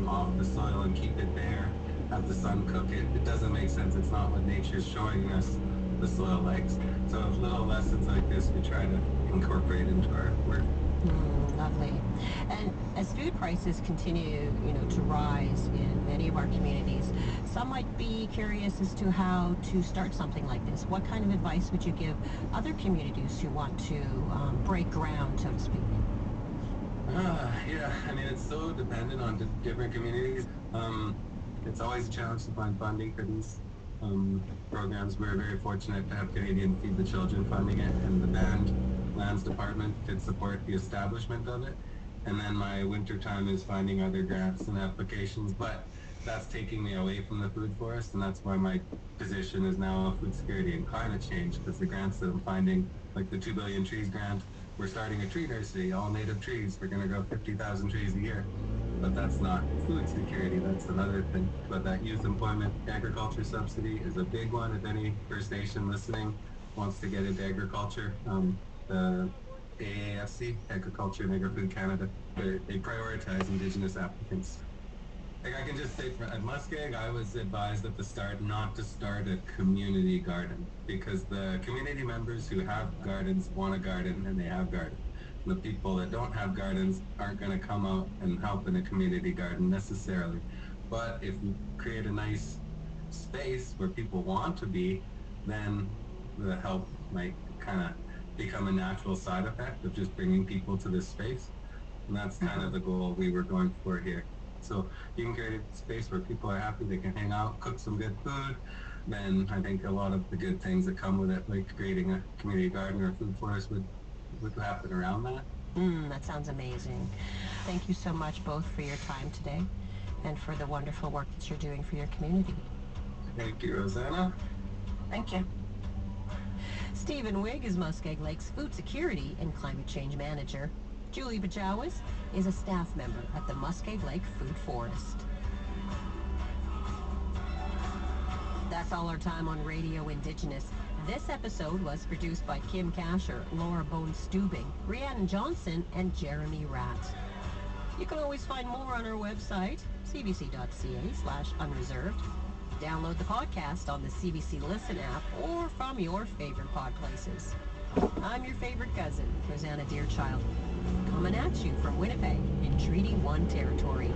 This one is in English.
off the soil and keep it there, have the sun cook it. It doesn't make sense. It's not what nature's showing us the soil likes. So little lessons like this we try to incorporate into our work. Lovely. And as food prices continue, to rise in many of our communities, some might be curious as to how to start something like this. What kind of advice would you give other communities who want to break ground, so to speak? Yeah, I mean, it's so dependent on different communities. It's always a challenge to find funding for these programs. We're very fortunate to have Canadian Feed the Children funding it, and the band lands department could support the establishment of it. And then my winter time is finding other grants and applications, but that's taking me away from the food forest, and that's why my position is now food security and climate change, because the grants that I'm finding, like the 2 billion trees grant, we're starting a tree nursery, all native trees. We're going to grow 50,000 trees a year. But that's not food security, that's another thing. But that youth employment agriculture subsidy is a big one. If any First Nation listening wants to get into agriculture, the AAFC, Agriculture and Agri-Food Canada, they prioritize Indigenous applicants. Like I can just say, at Muskeg, I was advised at the start not to start a community garden because the community members who have gardens want a garden and they have gardens. The people that don't have gardens aren't going to come out and help in a community garden necessarily. But if we create a nice space where people want to be, then the help might kind of become a natural side effect of just bringing people to this space. And that's kind of the goal we were going for here. So you can create a space where people are happy, they can hang out, cook some good food. Then I think a lot of the good things that come with it, like creating a community garden or a food forest, would happen around that. That sounds amazing. Thank you so much both for your time today and for the wonderful work that you're doing for your community. Thank you, Rosanna. Thank you. Stephen Wigg is Muskeg Lake's Food Security and Climate Change Manager. Julie Bajawis is a staff member at the Muskeg Lake Food Forest. That's all our time on Radio Indigenous. This episode was produced by Kim Kasher, Laura Bone-Stubing, Rhiannon Johnson, and Jeremy Ratt. You can always find more on our website, cbc.ca/unreserved. Download the podcast on the CBC Listen app or from your favorite pod places. I'm your favorite cousin, Rosanna Deerchild, coming at you from Winnipeg in Treaty 1 territory.